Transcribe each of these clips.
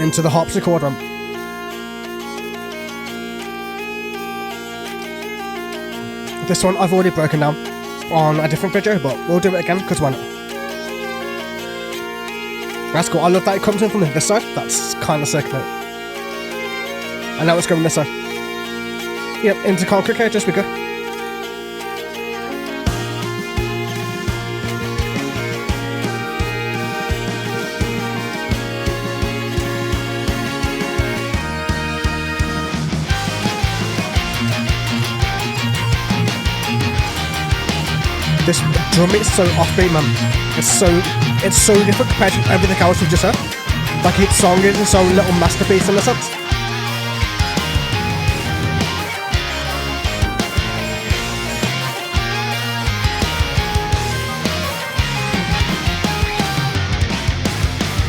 into the harpsichord. This one I've already broken down on a different video, but we'll do it again because why not? That's cool. I love that it comes in from this side. That's kind of sick, mate. And now it's going this side. Yep, into concrete cage as we go. This drum is so offbeat, man. It's so different compared to everything else we've just heard. Like each song is its own little masterpiece in a sense.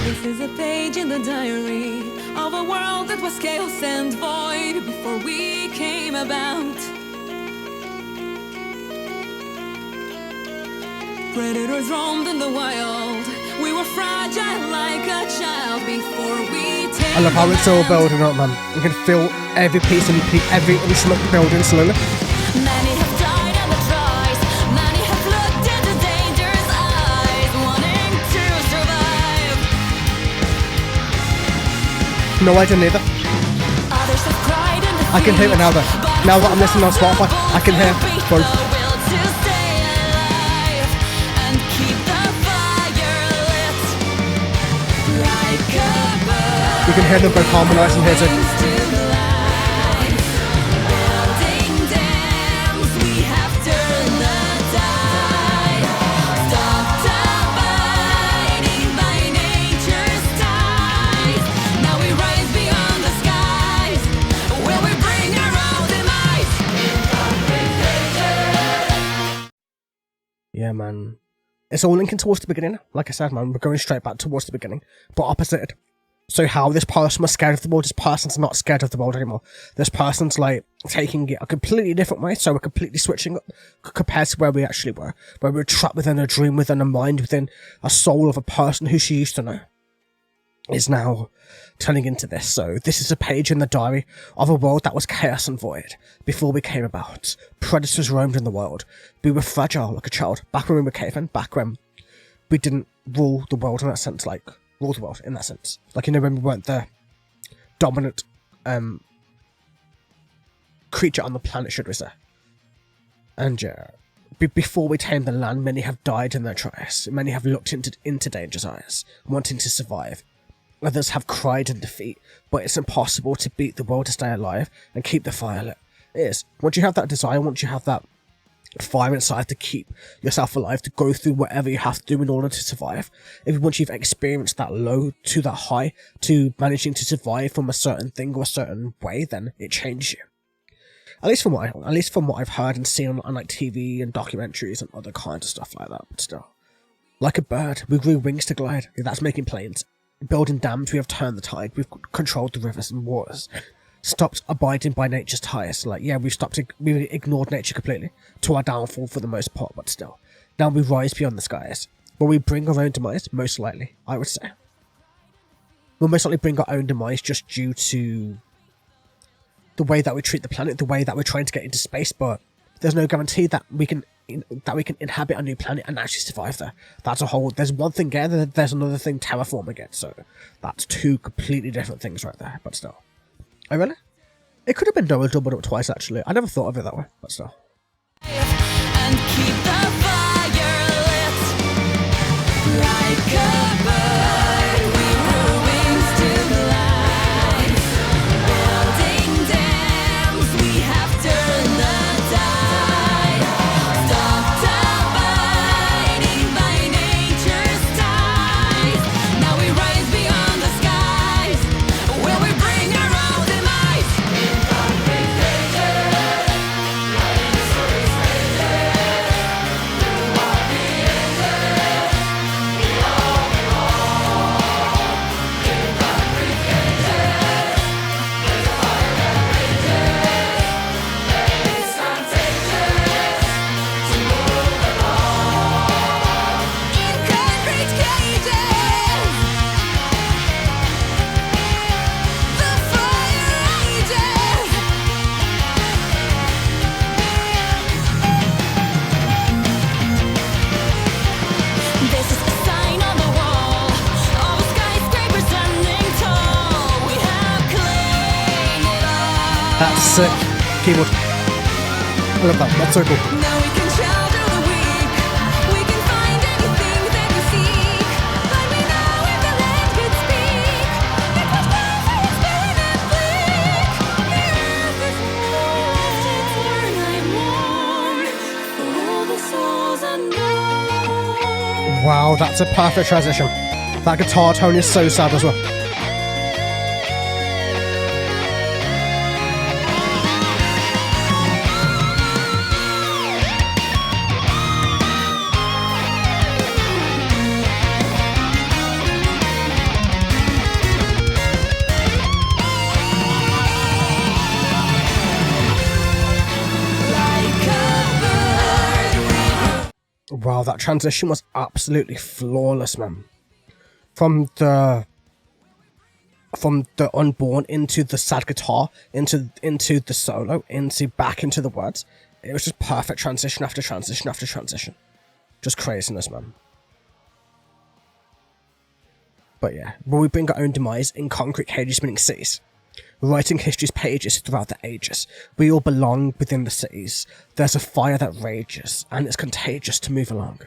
This is a page in the diary of a world that was chaos and void before we came about. Predators roamed in the wild. We were fragile like a child before we I love how it's all building up, man. You can feel every piece and every instrument building slowly. Many have died on the tries. Many have looked into dangerous eyes, wanting to survive. No idea neither. Others have cried in the I can hear it now though. Now that I'm listening on Spotify, I can hear both. You can hear them both harmonising here too. Yeah, man. It's all linking towards the beginning. Like I said, man, we're going straight back towards the beginning, but opposite. So how this person was scared of the world, this person's not scared of the world anymore. This person's like taking it a completely different way, so we're completely switching up compared to where we actually were. Where we were trapped within a dream, within a mind, within a soul of a person who she used to know. Is now turning into this. So this is a page in the diary of a world that was chaos and void before we came about. Predators roamed in the world. We were fragile like a child. Back when we were cavemen, back when we didn't rule the world in that sense, like rule the world in that sense. Like, you know, when we weren't the dominant creature on the planet, should we say. And before we tamed the land, many have died in their tries. Many have looked into danger's eyes, wanting to survive. Others have cried in defeat, but it's impossible to beat the world to stay alive and keep the fire lit. It is. Once you have that desire, once you have that fire inside to keep yourself alive, to go through whatever you have to do in order to survive, once you've experienced that low to that high, to managing to survive from a certain thing or a certain way, then it changes you. At least from what I've heard and seen on like TV and documentaries and other kinds of stuff like that. But still, like a bird, we grew wings to glide. That's making planes. Building dams, we have turned the tide. We've controlled the rivers and waters. Stopped abiding by nature's ties. Like, yeah, we ignored nature completely to our downfall for the most part, but still. Now we rise beyond the skies. Will we bring our own demise? Most likely, I would say. We'll most likely bring our own demise just due to the way that we treat the planet, the way that we're trying to get into space, but there's no guarantee that we can inhabit a new planet and actually survive there. That's a whole, there's one thing there, there's another thing terraforming it, so that's two completely different things right there, but still. Oh really? It could have been doubled up twice actually. I never thought of it that way, but still. And keep the fire lit like a bird. We grew wings to glide. Building dams, we have turned the tide. Stopped abiding by nature's ties. Now we rise beyond the skies. Will we bring our own demise? That's sick. Keyboard. I love that. That's so cool. Now we can shelter the weak. We can find anything that we seek. But we know if the land could speak, it would cry for its barren and bleak. The earth is warm, its worn I'm warm, for all the souls unknown. Wow, that's a perfect transition. That guitar tone is so sad as well. Like a bird, Wow, that transition was absolutely flawless, man. From the unborn into the sad guitar, into the solo, back into the words. It was just perfect transition after transition after transition. Just craziness, man. But yeah, when we bring our own demise in concrete cages spinning cities, writing history's pages throughout the ages, we all belong within the cities. There's a fire that rages, and it's contagious to move along.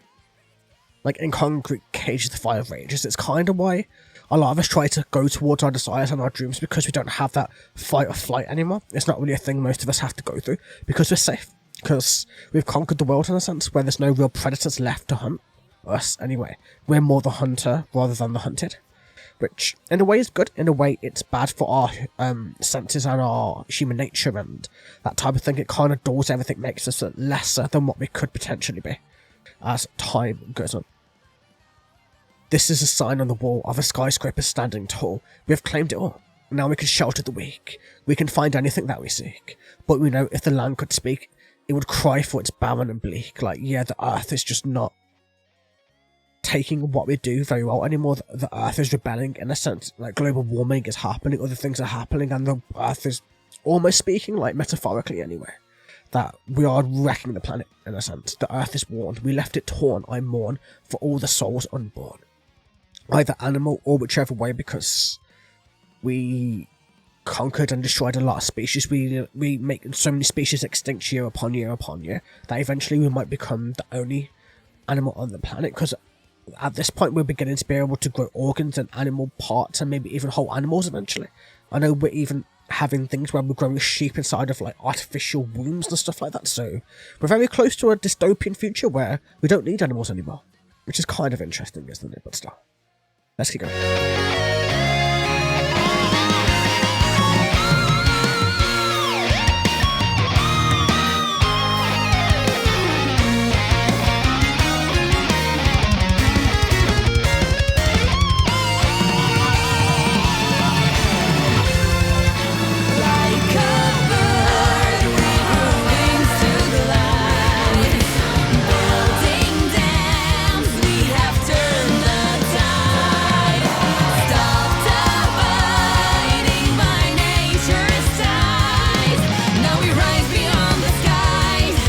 Like in concrete cages, the fire rages. It's kind of why a lot of us try to go towards our desires and our dreams, because we don't have that fight or flight anymore. It's not really a thing most of us have to go through, because we're safe. Because we've conquered the world in a sense, where there's no real predators left to hunt us anyway. We're more the hunter rather than the hunted. Which, in a way, is good. In a way, it's bad for our senses and our human nature and that type of thing. It kind of dulls everything, makes us lesser than what we could potentially be as time goes on. This is a sign on the wall of a skyscraper standing tall. We have claimed it all. Now we can shelter the weak. We can find anything that we seek. But we know if the land could speak, it would cry for its barren and bleak. Like, yeah, the earth is just not taking what we do very well anymore. The earth is rebelling in a sense. Like, global warming is happening, other things are happening, and the earth is almost speaking, like metaphorically anyway, that we are wrecking the planet in a sense. The earth is warned. We left it torn. I mourn for all the souls unborn. Either animal or whichever way, because we conquered and destroyed a lot of species. We make so many species extinct year upon year upon year that eventually we might become the only animal on the planet, because at this point we're beginning to be able to grow organs and animal parts and maybe even whole animals eventually. I know we're even having things where we're growing sheep inside of like artificial wombs and stuff like that, so we're very close to a dystopian future where we don't need animals anymore, which is kind of interesting, isn't it? But still, let's keep going. like a bird, we wings to the light. Building dams, we have turned the tide. Stopped abiding by nature's tides. Now we rise beyond the skies.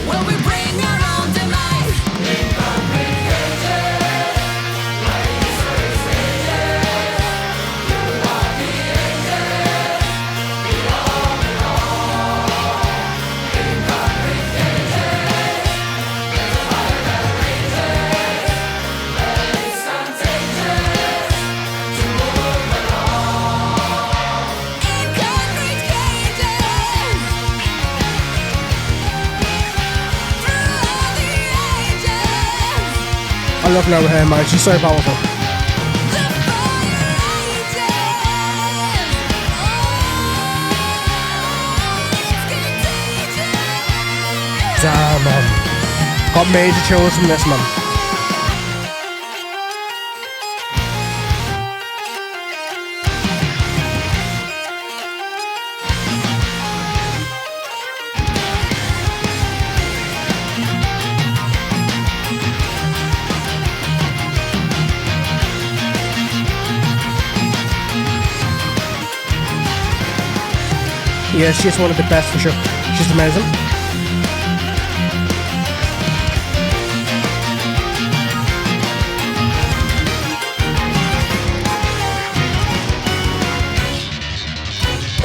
When we bring our own demise. In concrete cages, through all the ages, I love Noah here, man. She's so powerful. the fire rages. It's contagious. Damn, man. Got major chills from this, man. Yeah, she's one of the best for sure. She's amazing.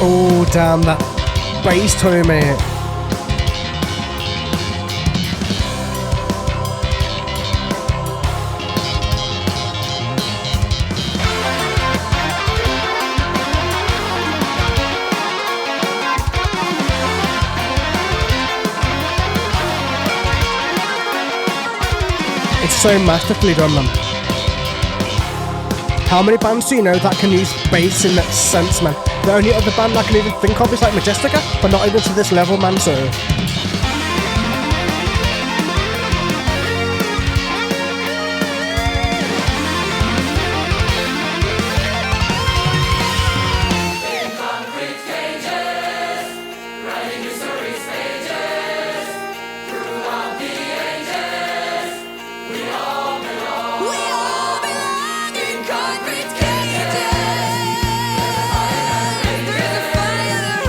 Oh, damn, that bass to me. It's so masterfully done, man. How many bands do you know that can use bass in that sense, man? The only other band I can even think of is like Majestica, but not even to this level, man, so... We all belong in concrete cages. There's a fire that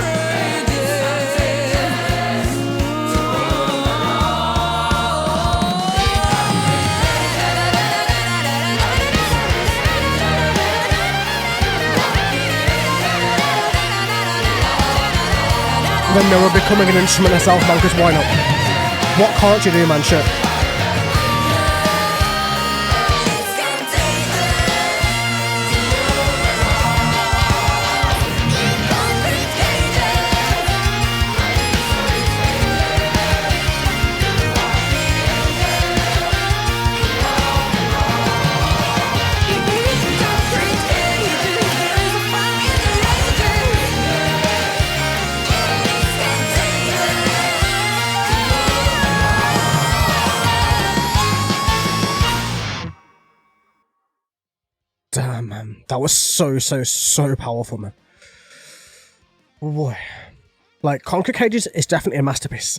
Then they were becoming an instrument herself, man, because why not? What can't you do, man, shit? Damn, man. That was so powerful, man. Oh, boy. Like, Concrete Cages is definitely a masterpiece.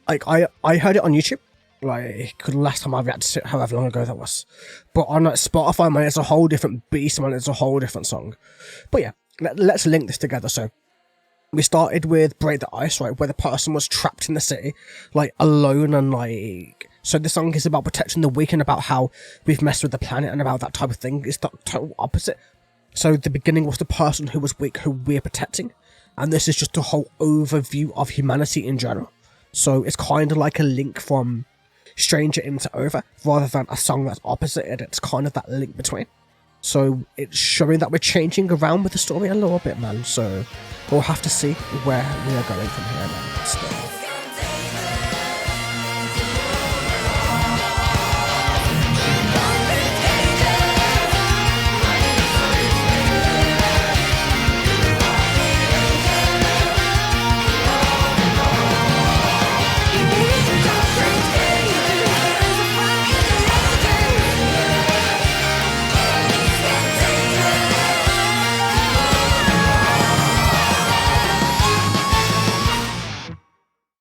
Like, I heard it on YouTube. Like, the last time I reacted to it, however long ago that was. But on like, Spotify, man, it's a whole different beast, man. It's a whole different song. But yeah, let's link this together. So, we started with Break the Ice, right? Where the person was trapped in the city, like, alone and, like... So the song is about protecting the weak and about how we've messed with the planet and about that type of thing. It's the total opposite. So the beginning was the person who was weak who we're protecting. And this is just a whole overview of humanity in general. So it's kind of like a link from Stranger into Over rather than a song that's opposite it. It's kind of that link between. So it's showing that we're changing around with the story a little bit, man. So we'll have to see where we are going from here, man. Still.